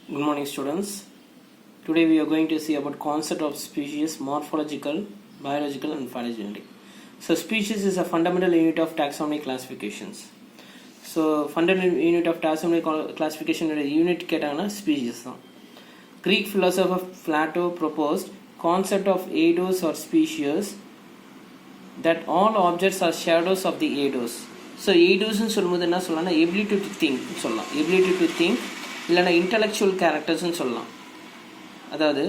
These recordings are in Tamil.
Good morning, students. Today we are going to see about concept of species, morphological, biological and phylogenetic. So species is a fundamental unit of taxonomy classifications. So fundamental unit of taxonomy classification unit கேட்டாங்கன்னா species தான். Greek philosopher Plato proposed concept of eidos or species that all objects are shadows of the eidos. So eidos னு சொல்லும்போது என்ன சொல்லலாம்னா ability to think சொல்லலாம். ability to think இல்லைனா இன்டலெக்சுவல் கேரக்டர்ஸ்ன்னு சொல்லலாம். அதாவது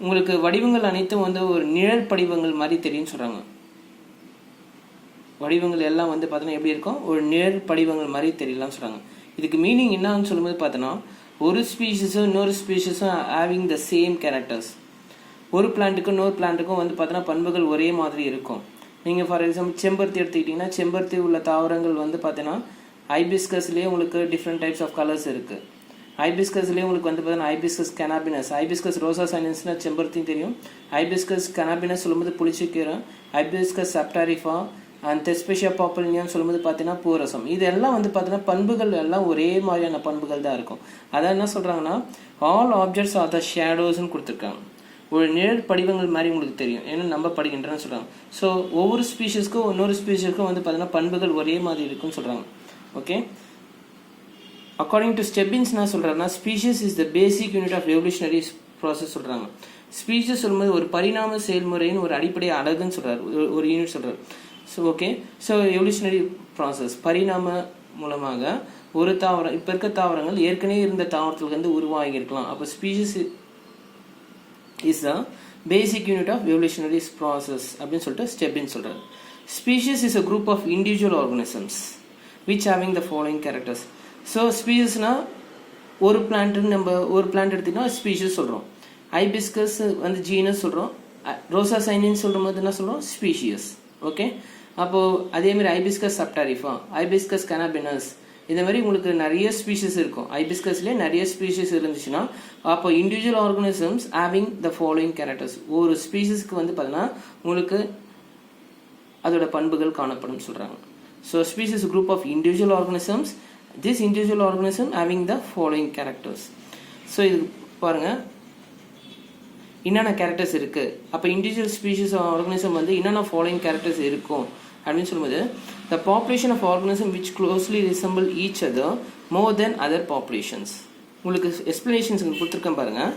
உங்களுக்கு வடிவங்கள் அனைத்தும் வந்து ஒரு நிழல் படிவங்கள் மாதிரி தெரியும்னு சொல்கிறாங்க. வடிவங்கள் எல்லாம் வந்து பார்த்தோன்னா எப்படி இருக்கும், ஒரு நிழல் படிவங்கள் மாதிரி தெரியலாம்னு சொல்கிறாங்க. இதுக்கு மீனிங் என்னன்னு சொல்லும்போது பார்த்தோன்னா ஒரு ஸ்பீஷஸும் இன்னொரு ஸ்பீஷஸும் ஹேவிங் த சேம் கேரக்டர்ஸ். ஒரு பிளான்ட்டுக்கும் இன்னொரு பிளான்ட்டுக்கும் வந்து பார்த்தோன்னா பண்புகள் ஒரே மாதிரி இருக்கும். நீங்கள் ஃபார் எக்ஸாம்பிள் செம்பருத்தி எடுத்துக்கிட்டிங்கன்னா செம்பருத்தி உள்ள தாவரங்கள் வந்து பார்த்தீங்கன்னா ஹைபிஸ்கஸ்லேயே உங்களுக்கு டிஃப்ரெண்ட் டைப்ஸ் ஆஃப் கலர்ஸ் இருக்குது. ஹைபிஸ்கஸ்லேயே உங்களுக்கு வந்து பார்த்தீங்கன்னா ஹைபிஸ்கஸ் கனாபினஸ், ஹைபிஸ்கஸ் ரோசா சைனன்ஸ்னா செம்பருத்தியும் தெரியும். ஹைபிஸ்கஸ் கனாபினஸ் சொல்லும்போது புளிச்சிக்கீரை, ஹைபிஸ்கஸ் சப்டாரிஃபா அண்ட் தெஸ்பெஷியா பாப்புலினியான்னு சொல்லும்போது பார்த்தீங்கன்னா பூரசம். இதெல்லாம் வந்து பார்த்தீங்கன்னா பண்புகள் எல்லாம் ஒரே மாதிரியான பண்புகள் தான் இருக்கும். அதான் என்ன சொல்கிறாங்கன்னா ஆல் ஆப்ஜெக்ட்ஸ் ஆர் த ஷேடோஸ்ன்னு கொடுத்துருக்காங்க. ஒரு நிழல் படிவங்கள் மாதிரி உங்களுக்கு தெரியும், ஏன்னா நம்ம படிக்கின்றன்னு சொல்கிறாங்க. ஸோ ஒவ்வொரு ஸ்பீஷஸ்க்கும் இன்னொரு ஸ்பீஷஸ்க்கும் வந்து பார்த்தீங்கன்னா பண்புகள் ஒரே மாதிரி இருக்குன்னு சொல்கிறாங்க. ஓகே, அக்கார்டிங் டு ஸ்டெபின்ஸ் என்ன சொல்கிறாங்கன்னா species is the basic unit of evolutionary process சொல்கிறாங்க. ஸ்பீஷிஸ் சொல்லும்போது ஒரு பரிணாம செயல்முறையின் ஒரு அடிப்படை அழகுன்னு சொல்கிறார், ஒரு யூனிட் சொல்கிறார். So okay, so evolutionary process பரிணாம மூலமாக ஒரு தாவரம், இப்போ இருக்க தாவரங்கள் ஏற்கனவே இருந்த தாவரத்துக்கு வந்து உருவாகி இருக்கலாம். அப்போ species is the basic unit of evolutionary process அப்படின்னு சொல்லிட்டு ஸ்டெபின் சொல்கிறார். Species is a group of individual organisms which having the following characters. So ஸ்பீஷஸ்னால் ஒரு பிளான்ட்டுன்னு நம்ம ஒரு பிளான்ட் எடுத்திங்கன்னா ஸ்பீஷஸ் சொல்கிறோம். ஹைபிஸ்கஸ் வந்து ஜீனஸ் சொல்கிறோம். ரோசா சைனின்னு சொல்கிற போது என்ன சொல்கிறோம், ஸ்பீஷியஸ். ஓகே, அப்போது அதேமாதிரி ஹைபிஸ்கஸ் சப்டாரிஃபா, ஹைபிஸ்கஸ் கனாபினஸ், இந்த மாதிரி உங்களுக்கு நிறைய ஸ்பீஷஸ் இருக்கும். ஹைபிஸ்கஸ்லேயே நிறைய ஸ்பீஷஸ் இருந்துச்சுன்னா அப்போ individual organisms having the following characters. ஒரு ஸ்பீஷஸ்க்கு வந்து பார்த்தீங்கன்னா உங்களுக்கு அதோட பண்புகள் காணப்படும் சொல்கிறாங்க. So species group of individual organisms, this individual organism having the following characters. So இது பாருங்கள் என்னென்ன கேரக்டர்ஸ் இருக்குது. அப்போ இண்டிவிஜுவல் ஸ்பீஷிஸ் ஆர்கனிசம் வந்து என்னென்ன ஃபாலோயிங் கேரக்டர்ஸ் இருக்கும் அப்படின்னு சொல்லும்போது the population of organism which closely resemble each other more than other populations. உங்களுக்கு எக்ஸ்பிளனேஷன்ஸ் கொடுத்துருக்கேன் பாருங்கள்.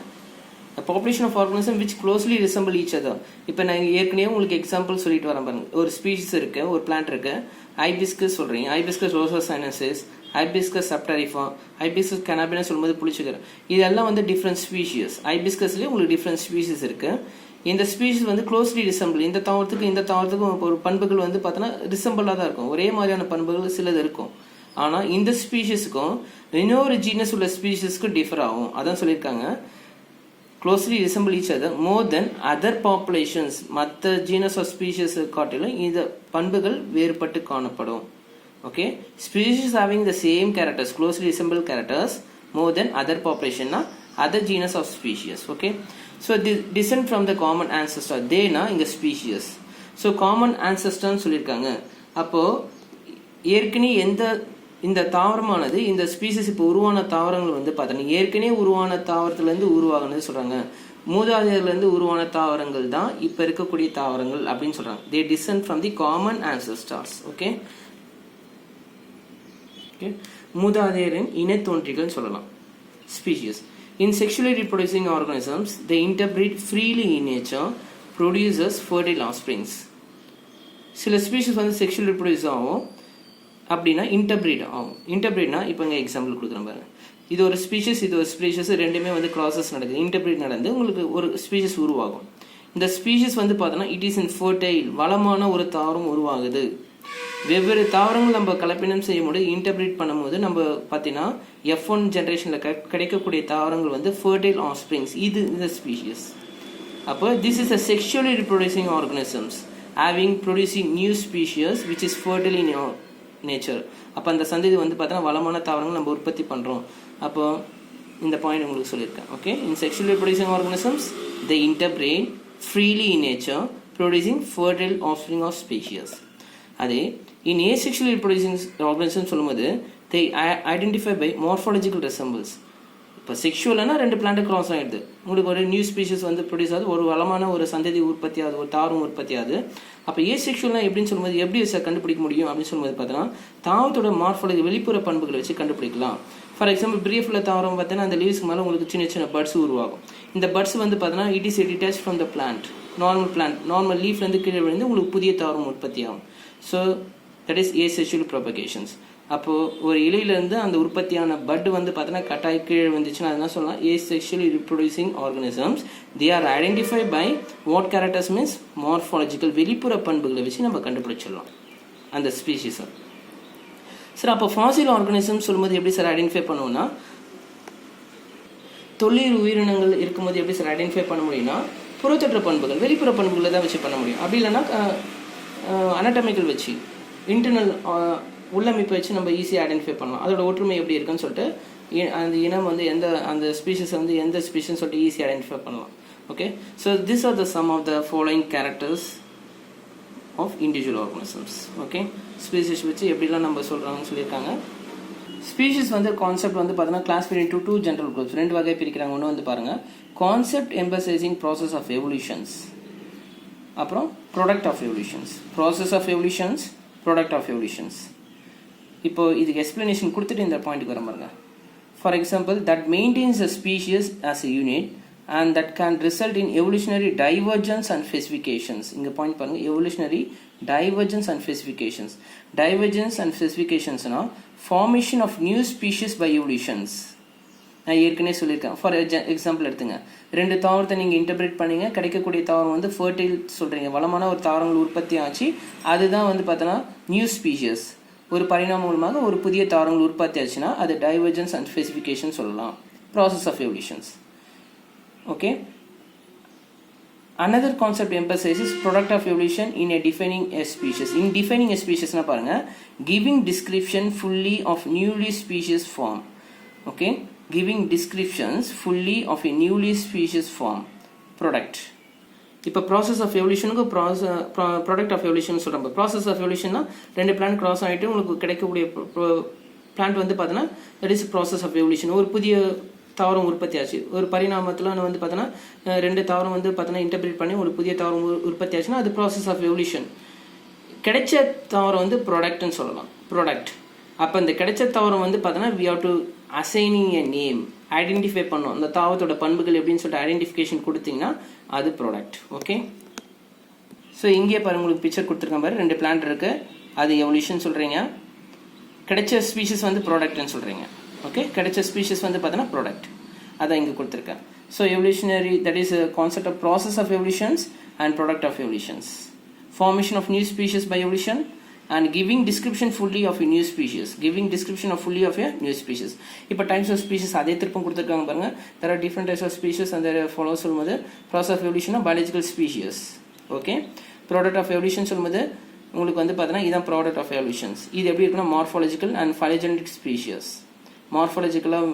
the population of organism which closely resemble each other. இப்போ நான் ஏற்கனவே உங்களுக்கு எக்ஸாம்பிள் சொல்லிட்டு வரேன் பாருங்கள். ஒரு ஸ்பீஷிஸ் இருக்குது, ஒரு பிளான்ட் இருக்குது, ஹைபிஸ்கஸ் சொல்கிறீங்க, ஹைபிஸ்கஸ் ரோசா சைனன்சிஸ், ஹைபிஸ்கஸ் சப்டாரிஃபா, ஹைபிஸ்கஸ் கனாபினா சொல்லும்போது புளிச்சிக்கிற, இதெல்லாம் வந்து டிஃப்ரெண்ட் ஸ்பீஷியஸ். ஹைபிஸ்கஸ்லேயே உங்களுக்கு டிஃப்ரெண்ட் ஸ்பீஷிஸ் இருக்குது. இந்த ஸ்பீஷிஸ் வந்து க்ளோஸ்லி ரிசம்பிள், இந்த தாவரத்துக்கும் ஒரு பண்புகள் வந்து பார்த்தோன்னா ரிசம்பிளாக தான் இருக்கும், ஒரே மாதிரியான பண்புகள் சிலது இருக்கும். ஆனால் இந்த ஸ்பீஷிஸுக்கும் இன்னொரு ஜீனஸ் உள்ள ஸ்பீஷிஸ்க்கும் டிஃபர் ஆகும். அதான் சொல்லியிருக்காங்க closely resemble each other more than other populations. மற்ற ஜீனஸ் ஆஃப் ஸ்பீஷிஸ் காட்டிலும் இந்த பண்புகள் வேறுபட்டு காணப்படும். Okay, species having the same characters, closely resemble characters more than other population na other genus of species. Okay, so descend from the common ancestor. they na இங்க species. so common ancestor னு சொல்லியிருக்காங்க. அப்போ ஏற்கனவே இந்த தாவரமானது இந்த ஸ்பீசிஸ் இப்போ உருவான தாவரங்கள் வந்து பார்த்தோன்னா ஏற்கனவே உருவான தாவரத்துலேருந்து உருவாகுனது சொல்கிறாங்க. மூதாதையர்லேருந்து உருவான தாவரங்கள் தான் இப்போ இருக்கக்கூடிய தாவரங்கள் அப்படின்னு சொல்கிறாங்க. They descend from the common ancestors. Okay, மூதாதையரின் இனத்தோன்றிகள்னு சொல்லலாம். Species in sexually reproducing organisms they interbreed freely in nature producers fertile offsprings. சில ஸ்பீஷிஸ் வந்து செக்ஷுவல் ரீப்ரொடியூஸ் ஆகும், அப்படின்னா இன்டர்பிரீட் ஆகும். இன்டர்பிரீட்னா இப்போ இங்கே எக்ஸாம்பிள் கொடுக்குறேன் பாருங்க. இது ஒரு ஸ்பீஷஸ், இது ஒரு ஸ்பீஷஸ், ரெண்டுமே வந்து கிராசஸ் நடக்குது. இன்டர்பிரீட் நடந்து உங்களுக்கு ஒரு ஸ்பீஷஸ் உருவாகும். இந்த ஸ்பீஷஸ் வந்து பார்த்தோன்னா இட் இஸ் இன் ஃபர்டைல், வளமான ஒரு தாவரம் உருவாகுது. வெவ்வேறு தாவரங்கள் நம்ம கலப்பினம் செய்யும்போது இன்டர்பிரீட் பண்ணும்போது நம்ம பார்த்தீங்கன்னா F1 ஜென்ரேஷனில் கிடைக்கக்கூடிய தாவரங்கள் வந்து ஃபர்டைல் ஆஃப்ஸ்பிரிங்ஸ். இது இந்த ஸ்பீஷியஸ். அப்போ this is a sexually reproducing organisms having producing new species which is fertile in nature. அப்போ அந்த சந்ததி வந்து பார்த்தோன்னா வளமான தாவரங்கள் நம்ம உற்பத்தி பண்ணுறோம். அப்போ இந்த பாயிண்ட் உங்களுக்கு சொல்லியிருக்கேன். Okay, in sexually producing organisms they interbreed freely in nature producing fertile offspring of species. அதே இன் ஏசெக்ஷுவலி ப்ரொடியூசிங் ஆர்கனிசம் சொல்லும்போது they identify by morphological resembles. இப்போ செக்ஷுவல்னா 2 பிளான்ட் கிராஸ் ஆகிடுது, உங்களுக்கு ஒரு நியூ ஸ்பீஷஸ் வந்து ப்ரொடியூஸ் ஆகுது, ஒரு வளமான ஒரு சந்ததி உற்பத்தி ஆகுது, ஒரு தாவரம் உற்பத்தி ஆகுது. அப்போ ஏசெக்ஷுவல்னா எப்படின்னு சொல்லும்போது எப்படி கண்டுபிடிக்க முடியும் அப்படின்னு சொல்லும்போது பார்த்தீங்கன்னா தாவரத்தோட மார்ஃபாலஜி வெளிப்புற பண்புகளை வச்சு கண்டுபிடிக்கலாம். ஃபார் எக்ஸாம்பிள் பிரீஃபில் தாவரம் பார்த்தீங்கன்னா அந்த லீவ்ஸ்க்கு மேலே உங்களுக்கு சின்ன சின்ன பட்ஸ் உருவாகும். இந்த பட்ஸ் வந்து பார்த்தீங்கன்னா it is detach from the plant, normal லீஃப்லேருந்து கீழே விழுந்து உங்களுக்கு புதிய தாவரம் உற்பத்தி ஆகும். So that is asexual propagations. அப்போது ஒரு இலையிலேருந்து அந்த உற்பத்தியான பட் வந்து பார்த்தீங்கன்னா கட்டாய் கீழே வந்துச்சுன்னா அதெல்லாம் சொல்லலாம் asexually reproducing organisms. They are identify by what characters means morphological வெளிப்புற பண்புகளை வச்சு நம்ம கண்டுபிடிச்சிடலாம் அந்த ஸ்பீஷீஸை. சார் அப்போ ஃபாசில் ஆர்கனிசம் சொல்லும்போது எப்படி சார் ஐடென்டிஃபை பண்ணுவோம்னா, தொழில் உயிரினங்கள் இருக்கும்போது எப்படி சார் ஐடென்டிஃபை பண்ண முடியும்னா புறத்தொற்ற பண்புகள் வெளிப்புற பண்புகளை தான் வச்சு பண்ண முடியும். அப்படி இல்லைன்னா அனட்டமிக்கல் வச்சு இன்டர்னல் உள்ளமைப்பை வச்சு நம்ம ஈஸியாக ஐடென்டிஃபை பண்ணலாம் அதோட ஒற்றுமை எப்படி இருக்குன்னு சொல்லிட்டு அந்த இனம் வந்து அந்த ஸ்பீஷஸ் வந்து எந்த ஸ்பீஷஸ் சொல்லிட்டு ஈஸியாக ஐடென்டிஃபை பண்ணலாம். Okay, so this are the some of the following characters of individual organisms. Okay, species வச்சு எப்படிலாம் நம்ம சொல்கிறாங்கன்னு சொல்லியிருக்காங்க. ஸ்பீஷஸ் வந்து கான்செப்ட் வந்து பார்த்தீங்கன்னா கிளாஸிஃபைட் இன்டு 2 ஜென்ரல் குரூப்ஸ், 2 வகை பிரிக்கிறாங்க. ஒன்று வந்து பாருங்கள் concept emphasising process of evolutions, அப்புறம் product of evolutions. Process of evolutions, product of evolutions. இப்போ இதுக்கு எக்ஸ்பிளனேஷன் கொடுத்துட்டு இந்த பாயிண்ட்டுக்கு வர பாருங்க. For example that maintains a species as a unit and that can result in evolutionary divergence and specifications. இங்கே பாயிண்ட் பாருங்க, evolutionary divergence and specifications. Divergence and ஸ்பெசிஃபிகேஷன்ஸ்னா formation of new species by evolutions. நான் ஏற்கனவே சொல்லியிருக்கேன். ஃபார் எக்ஸாம்பிள் எடுத்துங்க, 2 தாவரத்தை நீங்கள் இன்டர்பிரேட் பண்ணீங்க, கிடைக்கக்கூடிய தாவரம் வந்து ஃபர்டைல் சொல்கிறீங்க, வளமான ஒரு தாவரங்கள் உற்பத்தி ஆச்சு, அதுதான் வந்து பார்த்தோன்னா நியூ ஸ்பீஷியஸ். ஒரு பரிணாமம் மூலமாக ஒரு புதிய தாவரங்கள் உற்பத்தி ஆச்சுன்னா அது டைவர்ஜன்ஸ் அண்ட் ஸ்பெசிஃபிகேஷன் சொல்லலாம். Process of evolutions. Okay, another concept emphasizes product of evolution in a defining a species. In defining a species na parunga, giving description fully of newly species form. Okay, giving descriptions fully of a newly species form product. இப்போ ப்ராசஸ் ஆஃப் எவல்யூஷனுக்கு ப்ராடக்ட் ஆஃப் எவல்யூஷன் சொல்கிறாங்க. ப்ராசஸ் ஆஃப் எவல்யூஷன்னா 2 பிளான்ட் கிராஸ் ஆகிட்டு உங்களுக்கு கிடைக்கக்கூடிய பிளான்ட் வந்து பார்த்தோன்னா that is process of evolution. ஒரு புதிய தாவரம் உற்பத்தி ஆச்சு, ஒரு பரிணாமத்தில் வந்து பார்த்தோன்னா 2 தாவரம் வந்து பார்த்தோன்னா இன்டர்பிரேட் பண்ணி ஒரு புதிய தாவரம் உற்பத்தி ஆச்சுன்னா அது ப்ராசஸ் ஆஃப் எவல்யூஷன். கிடைச்ச தாவரம் வந்து ப்ராடக்ட்னு சொல்லலாம், ப்ராடக்ட். அப்போ இந்த கிடைச்ச தாவரம் வந்து பார்த்தோன்னா we have to assigning a name, identify பண்ணோம் அந்த தாவரத்தோட பண்புகள் எப்படின்னு சொல்லிட்டு ஐடென்டிஃபிகேஷன் கொடுத்தீங்கன்னா அது ப்ராடக்ட். ஓகே, ஸோ இங்கே பாருங்க உங்களுக்கு பிக்சர் கொடுத்துருக்கேன் பாரு, 2 பிளான்ட் இருக்குது, அது எவல்யூஷன் சொல்கிறீங்க, கிடைச்ச ஸ்பீஷஸ் வந்து ப்ராடக்ட்னு சொல்கிறீங்க. ஓகே, கிடைச்ச ஸ்பீஷஸ் வந்து பார்த்தோன்னா ப்ராடக்ட், அதான் இங்கே கொடுத்துருக்கேன். So evolutionary that is concept of process of evolutions and product of evolutions. Formation of new species by evolution and giving description fully of a new species. Giving description of fully of a new species. இப்போ types of species அதே திருப்பம் கொடுத்துருக்காங்க பாருங்க. There are different types of species and there follow சொல்லும்போது process of evolution of biological species. Okay, product of evolution சொல்லும்போது உங்களுக்கு வந்து பார்த்தீங்கன்னா இதான் product of evolutions. இது எப்படி இருக்குன்னா morphological and phylogenetic species. மார்ஃபாலஜிக்கலாக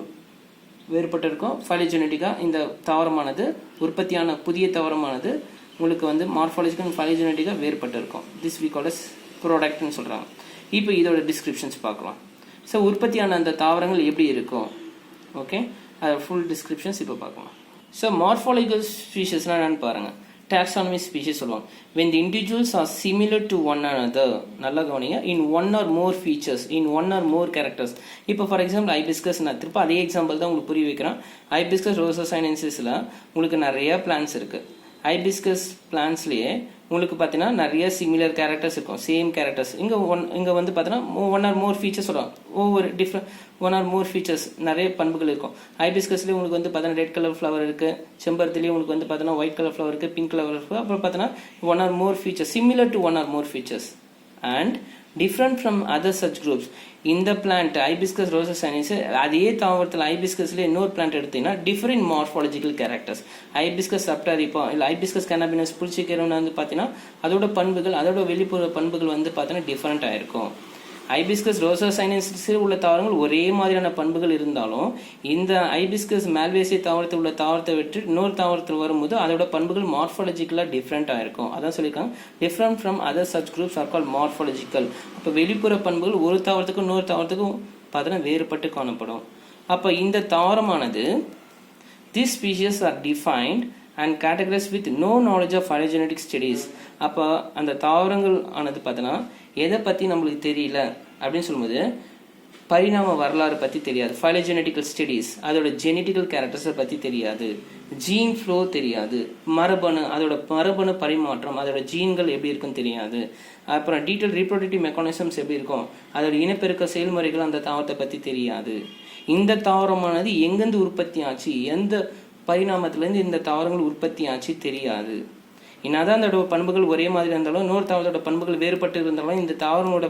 வேறுபட்டு இருக்கும், பைலோஜெனட்டிக்காக இந்த தாவரமானது உற்பத்தியான புதிய தாவரமானது உங்களுக்கு வந்து மார்ஃபாலஜிக்கல் அண்ட் பைலோஜெனட்டிக்காக வேறுபட்டு இருக்கும். திஸ் வி கால் அஸ் ப்ராடக்ட்னு சொல்கிறாங்க. இப்போ இதோட டிஸ்கிரிப்ஷன்ஸ் பார்க்கலாம். ஸோ உற்பத்தியான அந்த தாவரங்கள் எப்படி இருக்கும், ஓகே, அது ஃபுல் டிஸ்கிரிப்ஷன்ஸ் இப்போ பார்க்கலாம். ஸோ மார்ஃபாலஜிக்கல் ஸ்பீஷஸ்னால் என்னென்னு பாருங்கள். டாக்ஸானமி ஸ்பீஷஸ் சொல்லுவாங்க. when the individuals are similar to one another, நல்லா கவனிங்க, in one or more features, in one or more characters. இப்போ ஃபார் எக்ஸாம்பிள் ஹைபிஸ்கஸ், நான் திருப்ப அதே எக்ஸாம்பிள் தான் உங்களுக்கு புரிய வைக்கிறேன். ஹைபிஸ்கஸ் ரோசா சைனன்சிஸில் உங்களுக்கு நிறைய பிளான்ஸ் இருக்குது. ஹைபிஸ்கஸ் பிளான்ஸ்லேயே உங்களுக்கு பார்த்தீங்கன்னா நிறைய சிமிலர் கேரக்டர்ஸ் இருக்கும், சேம் கேரக்டர்ஸ். இங்கே வந்து பார்த்தீங்கன்னா 1 or more ஃபீச்சர்ஸ் வரும், ஒவ்வொரு டிஃப்ரெண்ட் 1 or more ஃபீச்சர்ஸ் நிறைய பண்புகள் இருக்கும். ஹைபிஸ்கஸ்லேயே உங்களுக்கு வந்து பார்த்தீங்கன்னா ரெட் கலர் ஃப்ளவர் இருக்குது, செம்பருத்திலேயே உங்களுக்கு வந்து பார்த்தீங்கன்னா ஒயிட் கலர் ஃப்ளவர் இருக்குது, பிங்க் கலர் இருக்குது. அப்புறம் பார்த்தீங்கன்னா 1 or more features, similar to 1 or more features and different from other such groups. இந்த பிளான்ட் ஹைபிஸ்கஸ் ரோசா சைனன்ஸ், அதே தாவரத்தில் ஹைபிஸ்கஸ்ல இன்னொரு பிளான்ட் எடுத்தீங்கன்னா டிஃப்ரெண்ட் மார்ஃபாலஜிக்கல் கேரக்டர்ஸ். ஹைபிஸ்கஸ் சப்டாரிப்பா இல்லை ஹைபிஸ்கஸ் கேனபினஸ் புளிச்சிக்கிறோன்னு வந்து பார்த்தீங்கன்னா அதோட பண்புகள், அதோட வெளிப்புற பண்புகள் வந்து பார்த்தீங்கன்னா டிஃப்ரெண்ட்டாக இருக்கும். ஹைபிஸ்கஸ் ரோசா சைனன்ஸில் உள்ள தாவரங்கள் ஒரே மாதிரியான பண்புகள் இருந்தாலும் இந்த ஹைபிஸ்கஸ் மேல்வேசி தாவரத்தில் உள்ள தாவரத்தை விட்டு இன்னொரு தாவரத்தில் வரும்போது அதோட பண்புகள் மார்ஃபாலஜிக்கலாக டிஃப்ரெண்ட்டாக இருக்கும். அதான் சொல்லியிருக்காங்க, different from other such groups are call morphological. அப்போ வெளிப்புற பண்புகள் ஒரு தாவரத்துக்கும் இன்னொரு தாவரத்துக்கும் பார்த்தீங்கன்னா வேறுபட்டு காணப்படும். அப்போ இந்த தாவரமானது these species are defined and categorized with no knowledge of phylogenetic studies. அப்போ அந்த தாவரங்கள் ஆனது பார்த்தோன்னா எதை பற்றி நம்மளுக்கு தெரியல அப்படின்னு சொல்லும்போது பரிணாம வரலாறு பற்றி தெரியாது, பைலோஜெனட்டிக்கல் ஸ்டடீஸ் அதோட ஜெனட்டிக்கல் கேரக்டர்ஸை பற்றி தெரியாது, ஜீன் ஃப்ளோ தெரியாது, மரபணு அதோட மரபணு பரிமாற்றம் அதோட ஜீன்கள் எப்படி இருக்குன்னு தெரியாது, அப்புறம் டீட்டெயில் ரீப்ரொடக்டிவ் மெக்கானிசம்ஸ் எப்படி இருக்கும் அதோட இனப்பெருக்க செயல்முறைகள் அந்த தாவரத்தை பற்றி தெரியாது. இந்த தாவரமானது எங்கேருந்து உற்பத்தி ஆச்சு, எந்த பரிணாமத்திலேருந்து இந்த தாவரங்கள் உற்பத்தி ஆச்சு தெரியாது. என்னதான் அதோட பண்புகள் ஒரே மாதிரி இருந்தாலும் இன்னொரு தாவரத்தோட பண்புகள் வேறுபட்டு இருந்தாலும் இந்த தாவரங்களோட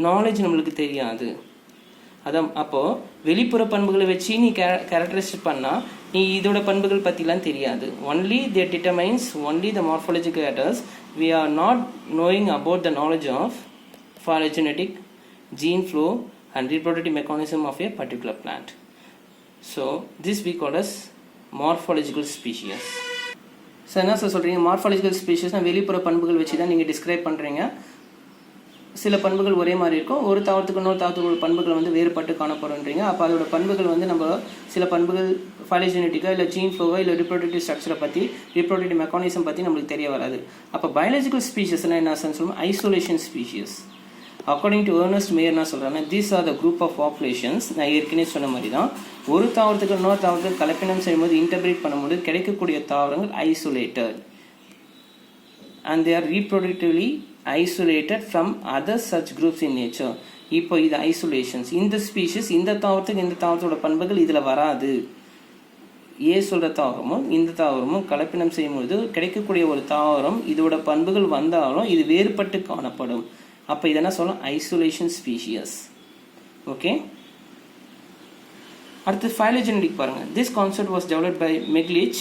நாலேஜ் நம்மளுக்கு தெரியாது. அதான் அப்போது வெளிப்புற பண்புகளை வச்சு நீ கேரக்டரைஸ் பண்ணால் நீ இதோட பண்புகள் பற்றிலாம் தெரியாது. Only they determines only the morphological characters. We are not knowing about the knowledge of phylogenetic, gene flow and reproductive mechanism of a particular plant. So this we call as morphological species. So என்ன சார் சொல்கிறீங்க, மார்ஃபாலஜிக்கல் ஸ்பீஷிஸ்னால் வெளிப்புற பண்புகள் வச்சு தான் நீங்கள் டிஸ்கிரைப் பண்ணுறீங்க. சில பண்புகள் ஒரே மாதிரி இருக்கும், ஒரு தாவரத்துக்கு இன்னொரு தாவரத்துக்கு பண்புகள் வந்து வேறுபட்டு காணப்படுன்றீங்க. அப்போ அதோட பண்புகள் வந்து நம்ம சில பண்புகள் பைலோஜெனட்டிக்கா இல்லை ஜீன் ஃப்ளோவா இல்லை ரிப்ரொடக்டிவ் ஸ்ட்ரக்சரை பற்றி ரிப்ரொடக்டிவ் மெக்கானிசம் பற்றி நம்மளுக்கு தெரிய வராது. அப்போ பயாலஜிக்கல் ஸ்பீஷிஸ்னால் என்ன சொல்லுவோம், isolation species. According to Ernst Mayr என்ன சொல்கிறாங்க, these are the group of populations. நான் ஏற்கனவே சொன்ன மாதிரி தான் ஒரு தாவரத்துக்கு இன்னொரு தாவரத்துக்கு கலப்பினம் செய்யும்போது இன்டர்பிரேட் பண்ணும்போது கிடைக்கக்கூடிய தாவரங்கள் isolated and they are reproductively isolated from other such groups in nature. இப்போ இது ஐசோலேஷன்ஸ். இந்த ஸ்பீஷிஸ் இந்த தாவரத்துக்கு இந்த தாவரத்தோட பண்புகள் இதில் வராது. சொல்கிற தாவரமும் இந்த தாவரமும் கலப்பினம் செய்யும்போது கிடைக்கக்கூடிய ஒரு தாவரம் இதோட பண்புகள் வந்தாலும் இது வேறுபட்டு காணப்படும். அப்போ இதெல்லாம் சொல்லலாம் ஐசோலேஷன் ஸ்பீஷியஸ். ஓகே, அடுத்து phylogenetic பாருங்க. This concept was developed by Meglich,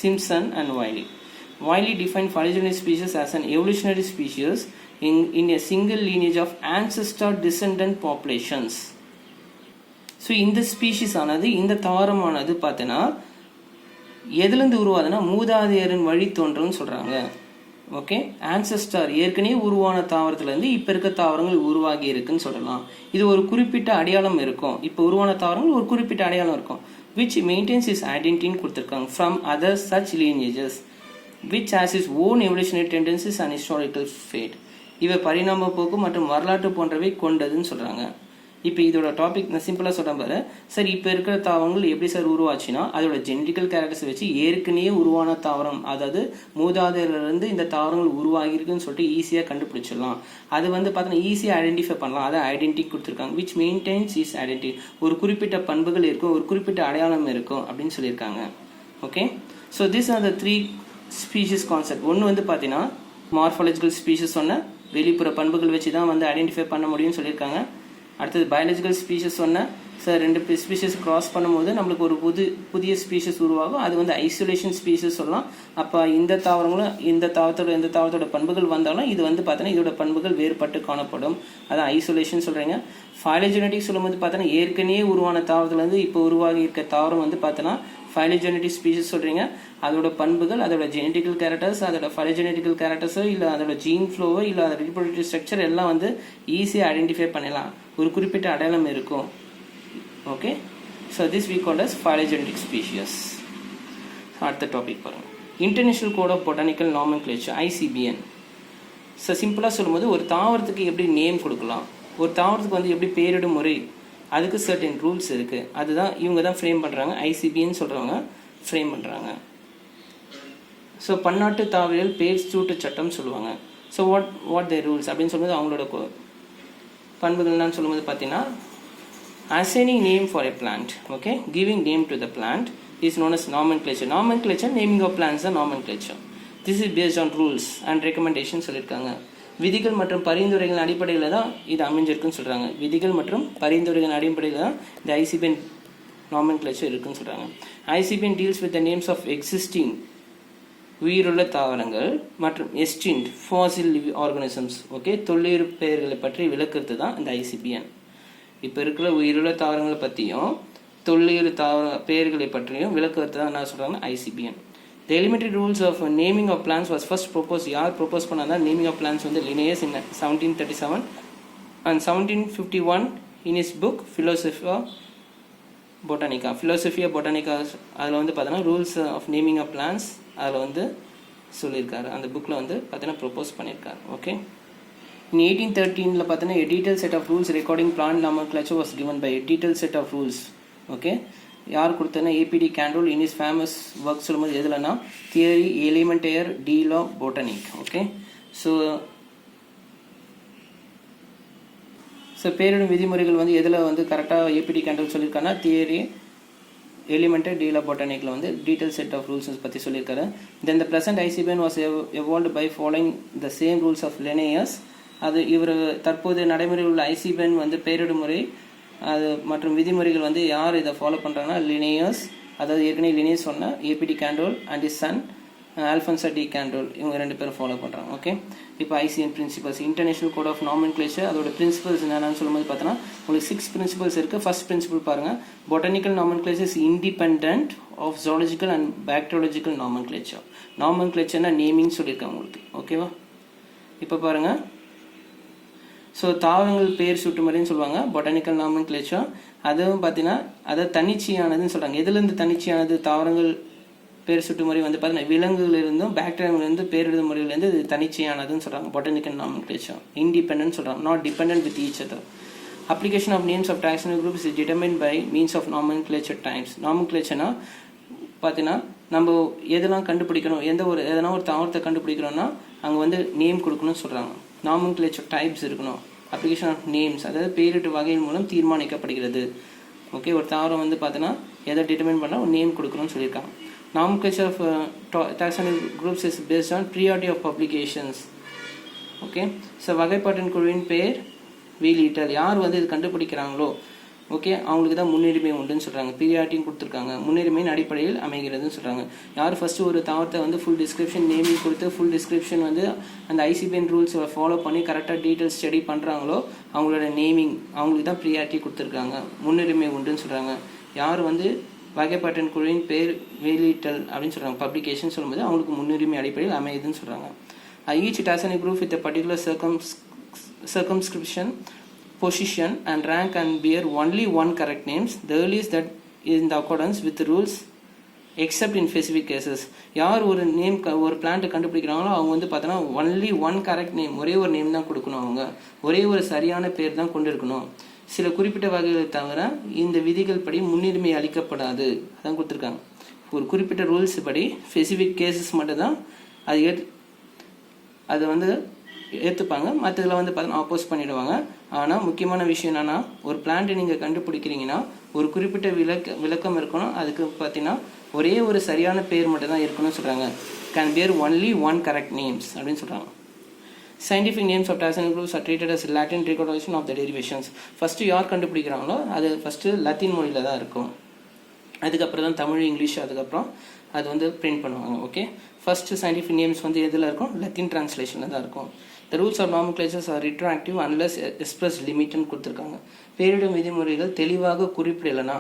Simpson and Wiley. Wiley defined phylogenetic species as an evolutionary species in a single lineage of ancestor descendant populations. So இந்த ஸ்பீஷிஸ் ஆனது இந்த தாவரமானது பார்த்தீங்கன்னா எதுலேருந்து உருவாதுன்னா மூதாதையரின் வழி தோன்றல்னு சொல்கிறாங்க. ஓகே, ஆன்செஸ்டர் ஏற்கனவே உருவான தாவரத்துலேருந்து இப்போ இருக்க தாவரங்கள் உருவாகி இருக்குன்னு சொல்லலாம். இது ஒரு குறிப்பிட்ட அடையாளம் இருக்கும், இப்போ உருவான தாவரங்கள் ஒரு குறிப்பிட்ட அடையாளம் இருக்கும், which maintains its identity கொடுத்துருக்காங்க from other such lineages which has its own evolutionary tendencies and historical fate. இவை பரிணாம போக்கு மற்றும் வரலாற்று போன்றவை கொண்டதுன்னு சொல்கிறாங்க. இப்போ இதோட டாபிக் நான் சிம்பிளாக சொல்கிறேன் பாரு. சார் இப்போ இருக்கிற தாவரங்கள் எப்படி சார் உருவாச்சுன்னா அதோட ஜெனட்டிக்கல் கேரக்டர்ஸ் வச்சு ஏற்கனவே உருவான தாவரம், அதாவது மூதாதையர்லேருந்து இந்த தாவரங்கள் உருவாகிருக்குன்னு சொல்லிட்டு ஈஸியாக கண்டுபிடிச்சிடலாம். அது வந்து பார்த்தீங்கன்னா ஈஸியாக ஐடென்டிஃபை பண்ணலாம். அதை ஐடென்டிட்டி கொடுத்துருக்காங்க, விச் மெயின்டைன்ஸ் இஸ் ஐடென்டிட்டி. ஒரு குறிப்பிட்ட பண்புகள் இருக்கும், ஒரு குறிப்பிட்ட அடையாளம் இருக்கும் அப்படின்னு சொல்லியிருக்காங்க. Okay, so this are the 3 species concept. ஒன்று வந்து பார்த்தீங்கன்னா மார்ஃபாலஜிக்கல் ஸ்பீஷிஸ் சொன்ன வெளிப்புற பண்புகள் வச்சு தான் வந்து ஐடென்டிஃபை பண்ண முடியும்னு சொல்லியிருக்காங்க. அடுத்தது பயாலஜிக்கல் ஸ்பீஷிஸ் சொன்ன சார் 2 ஸ்பீஷிஸ் கிராஸ் பண்ணும்போது நம்மளுக்கு ஒரு புதிய ஸ்பீஷிஸ் உருவாகும், அது வந்து ஐசோலேஷன் ஸ்பீஷிஸ் சொல்லலாம். அப்போ இந்த தாவரங்களும் இந்த தாவரத்தோட பண்புகள் வந்தாலும் இது வந்து பார்த்தீங்கன்னா இதோட பண்புகள் வேறுபட்டு காணப்படும், அதான் ஐசோலேஷன் சொல்கிறீங்க. பைலோஜெனட்டிக் சொல்லும்போது பார்த்தீங்கன்னா ஏற்கனவே உருவான தாவரத்துலேருந்து இப்போ உருவாகி இருக்க தாவரம் வந்து பார்த்தோன்னா பைலோஜெனட்டிக் ஸ்பீஷிஸ் சொல்கிறீங்க. அதோட பண்புகள், அதோட ஜெனட்டிக்கல் கேரக்டர்ஸ், அதோட பைலோஜெனட்டிக்கல் கேரக்டர்ஸோ இல்லை அதோட ஜீன் ஃப்ளோவோ இல்லை அதோட ரீப்ரொடக்டிவ் ஸ்ட்ரக்சர் எல்லாம் வந்து ஈஸியாக ஐடென்டிஃபை பண்ணலாம், ஒரு குறிப்பிட்ட அடையாளம் இருக்கும். Okay, so this we call as phylogenetic species. அடுத்த டாபிக் பாருங்கள், international code of botanical nomenclature ICBN. So சிம்பிளாக சொல்லும்போது ஒரு தாவரத்துக்கு எப்படி நேம் கொடுக்கலாம், ஒரு தாவரத்துக்கு வந்து எப்படி பேரிடும் முறை, அதுக்கு சர்டன் ரூல்ஸ் இருக்குது. அதுதான் இவங்க தான் ஃப்ரேம் பண்ணுறாங்க, ICBN சொல்கிறவங்க ஃப்ரேம் பண்ணுறாங்க. ஸோ பன்னாட்டு தாவரியல் பேர் சூட்டு சட்டம் சொல்லுவாங்க. ஸோ வாட் த ரூல்ஸ் அப்படின்னு சொல்லும்போது அவங்களோட பண்புகள்லாம் சொல்லும்போது பார்த்தீங்கன்னா assigning name for a plant, okay, giving name to the plant is known as nomenclature. Nomenclature, naming of plants are nomenclature. This is based on rules and recommendations சொல்லியிருக்காங்க. விதிகள் மற்றும் பரிந்துரைகள் அடிப்படையில் தான் இது அமைஞ்சிருக்குன்னு சொல்கிறாங்க. விதிகள் மற்றும் பரிந்துரைகள் அடிப்படையில் தான் இந்த ICBN nomenclature இருக்குன்னு சொல்கிறாங்க. ICBN deals with the names of existing உயிருள்ள தாவரங்கள் மற்றும் எஸ்டின்ட் ஃபாசில் ஆர்கானிசம்ஸ். ஓகே, தொல்லுயிர் பெயர்களை பற்றி விளக்குறது தான் இந்த ICBN. இப்போ இருக்கிற உயிருள்ள தாவரங்களை பற்றியும் தொல்லுயிர் தாவர பெயர்களை பற்றியும் விளக்குறது தான் என்ன சொல்கிறாங்க ICBN. The elementary rules of naming of plants was first proposed. யார் ப்ரொப்போஸ் பண்ணால் naming of plants வந்து Linnaeus in 1737 and 1751 in his book Philosophy Botanica, Philosophy of Botanica, அதில் வந்து பார்த்தீங்கன்னா rules of naming of plants அதில் வந்து சொல்லியிருக்காரு. அந்த புக்கில் வந்து பார்த்தீங்கன்னா ப்ரொப்போஸ் பண்ணியிருக்காரு. ஓகே. In 1813 பார்த்தீங்கன்னா a detailed set of rules regarding plant nomenclature was given by a detailed set of rules. Okay. யார் கொடுத்தனா A P de Candolle in his famous work சொல்லும்போது எதுலனா Theorie Elementaire de la Botanique. Okay. So பேரிடும் விதிமுறைகள் வந்து எதில் வந்து கரெக்டாக ஏபிடி கேண்டோல் சொல்லியிருக்காங்கன்னா தியரி எலிமெண்டரி டி லா பொட்டானிக்கில் வந்து டீட்டெயில் செட் ஆஃப் ரூல்ஸ் பற்றி சொல்லியிருக்காரு. Then the present ICBN was evolved by following the same rules of Linnaeus. அது இவர் தற்போது நடைமுறையில் உள்ள ஐசிபிஎன் வந்து பெயரிடும் முறை அது மற்றும் விதிமுறைகள் வந்து யார் இதை ஃபாலோ பண்ணுறாங்கன்னா லினேயஸ், அதாவது ஏற்கனவே லினேயஸ் சொன்ன A P de Candolle and his son Alphonse de Candolle, இவங்க 2 பேரும் ஃபாலோ பண்ணுறாங்க. ஓகே. இப்போ ICN principles, international code of nomenclature, அதோட பிரின்சிபல்ஸ் என்னென்னு சொல்லும்போது பார்த்தோன்னா உங்களுக்கு 6 பிரின்சிபல்ஸ் இருக்குது. ஃபர்ஸ்ட் பிரின்சிபல் பாருங்கள், botanical nomenclature is independent of zoological and bacteriological nomenclature. நாமென்க்ளேச்சர்னா நேமிங் சொல்லியிருக்காங்க உங்களுக்கு. ஓகேவா. இப்போ பாருங்கள், ஸோ தாவரங்கள் பேர் சுட்டுமுறைன்னு சொல்லுவாங்க பொட்டானிக்கல் நாமென்க்ளேச்சர். அதுவும் பார்த்தீங்கன்னா அதை தன்னிச்சையானதுன்னு சொல்கிறாங்க. எதுலேருந்து தன்னிச்சையானது? தாவரங்கள் பேர் சுட்டுமுறை வந்து பார்த்தீங்கன்னா விலங்குகளிலிருந்தும் பாக்டீரியாவிலிருந்து பேரிடும் முறையிலேருந்து இது தனிச்சையானதுன்னு சொல்கிறாங்க பொட்டானிக்கல் நாமென்க்ளேச்சர். இண்டிபெண்டன்ட் சொல்கிறாங்க, not dependent with each other. Application of names of taxonomy groups is determined by means of nomenclature types. நாமென்க்ளேச்சர்னா பார்த்தீங்கன்னா நம்ம எதெல்லாம் கண்டுபிடிக்கணும், எதனா ஒரு தாவரத்தை கண்டுபிடிக்கிறோன்னா அங்கே வந்து நேம் கொடுக்கணும்னு சொல்கிறாங்க. நாமென்க்ளேச்சர் டைப்ஸ் இருக்கணும். அப்ளிகேஷன் ஆஃப் நேம்ஸ் அதாவது பேரிட்டு வகையின் மூலம் தீர்மானிக்கப்படுகிறது. ஓகே. ஒரு தாவரம் வந்து பார்த்தீங்கன்னா எதை டிட்டர்மைன் பண்ணால் ஒரு நேம் கொடுக்கணும்னு சொல்லியிருக்காங்க. Nomenclature of taxonomic groups is based on priority of publications. Okay. So வகைப்பாட்டின் குழுவின் பெயர் வெளியிட்டல். யார் வந்து இது கண்டுபிடிக்கிறாங்களோ ஓகே அவங்களுக்கு தான் முன்னுரிமை உண்டுன்னு சொல்கிறாங்க. பீரியாட்டின்னு கொடுத்துருக்காங்க, முன்னுரிமையின் அடிப்படையில் அமைகிறதுன்னு சொல்கிறாங்க. யார் ஃபஸ்ட்டு ஒரு தாவரத்தை வந்து ஃபுல் டிஸ்கிரிப்ஷன் நேமிங் கொடுத்து ஃபுல் டிஸ்கிரிப்ஷன் வந்து அந்த ஐசிபிஎன் ரூல்ஸை ஃபாலோ பண்ணி கரெக்டாக டீட்டெயில்ஸ் ஸ்டடி பண்ணுறாங்களோ அவங்களோட நேமிங் அவங்களுக்கு தான் ப்ரியாரிட்டி கொடுத்துருக்காங்க, முன்னுரிமை உண்டுன்னு சொல்கிறாங்க. யார் வந்து வகைப்பாட்டின் குழுவின் பேர் வெளியிட்டல் அப்படின்னு சொல்கிறாங்க, பப்ளிகேஷன் சொல்லும்போது அவங்களுக்கு முன்னுரிமை அடிப்படையில் அமையுதுன்னு சொல்கிறாங்க. Each taxonomic group with a particular circumscription, position and rank and bear only one correct names. The earliest that is in the accordance with the rules except in specific cases. யார் ஒரு நேம் ஒரு பிளான்ட்டை கண்டுபிடிக்கிறாங்களோ அவங்க வந்து பார்த்தோன்னா ஒன்லி ஒன் கரெக்ட் நேம், ஒரே ஒரு நேம் தான் கொடுக்கணும், அவங்க ஒரே ஒரு சரியான பேர் தான் கொண்டு இருக்கணும். சில குறிப்பிட்ட வகைகளை தவிர இந்த விதிகள் படி முன்னுரிமை அளிக்கப்படாது அதான் கொடுத்துருக்காங்க. ஒரு குறிப்பிட்ட ரூல்ஸ் படி ஸ்பெசிஃபிக் கேசஸ் மட்டும்தான் அது வந்து ஏற்றுப்பாங்க, மற்றதில் வந்து பார்த்தீங்கன்னா ஆப்போஸ் பண்ணிவிடுவாங்க. ஆனால் முக்கியமான விஷயம் என்னென்னா ஒரு பிளான்ட்டை நீங்கள் கண்டுபிடிக்கிறீங்கன்னா ஒரு குறிப்பிட்ட விளக்கம் இருக்கணும். அதுக்கு பார்த்தீங்கன்னா ஒரே ஒரு சரியான பேர் மட்டும் தான் இருக்கணும்னு சொல்கிறாங்க. கேன் பேர் ஒன்லி ஒன் கரெக்ட் நேம்ஸ் அப்படின்னு சொல்கிறாங்க. Scientific names of taxonomic groups are treated as Latin recognition of the derivations. First யார் கண்டுபிடிக்கிறாங்களோ அது ஃபஸ்ட்டு லத்தீன் மொழியில் தான் இருக்கும், அதுக்கப்புறம் தான் தமிழ் இங்கிலீஷ் அதுக்கப்புறம் அது வந்து பிரிண்ட் பண்ணுவாங்க. ஓகே. ஃபஸ்ட்டு சயின்டிஃபிக் நேம்ஸ் வந்து எதில் இருக்கும்? லத்தீன் டிரான்ஸ்லேஷனில் தான் இருக்கும். The rules of nomenclatures are retroactive unless express limitன்னு கொடுத்துருக்காங்க. பேரிடும் விதிமுறைகள் தெளிவாக குறிப்பிடலைன்னா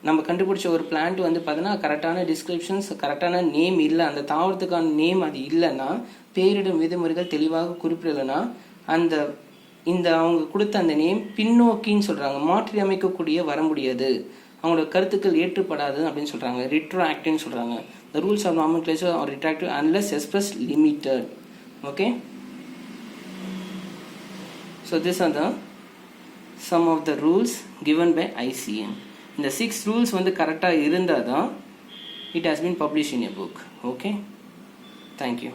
நம்ம கண்டுபிடிச்ச ஒரு பிளான்ட் வந்து பார்த்தீங்கன்னா கரெக்டான டிஸ்கிரிப்ஷன்ஸ் கரெக்டான நேம் இல்லை, அந்த தாவரத்துக்கான நேம் அது இல்லைன்னா பேரிடும் விதிமுறைகள் தெளிவாக குறிப்பிடலைன்னா இந்த அவங்க கொடுத்த அந்த நேம் பின்னோக்கின்னு சொல்கிறாங்க, மாற்றி அமைக்கக்கூடிய வர முடியாது, அவங்களோட கருத்துக்கள் ஏற்றுப்படாது அப்படின்னு சொல்கிறாங்க. ரிட்ரோஆக்டிவ்னு சொல்கிறாங்க. The rules of nomenclature are retroactive unless express limited. Okay. So these are the some of the rules given by ICN. இந்த 6 rules வந்து கரெக்டாக இருந்தால் தான் it has been published in a book. Okay. Thank you.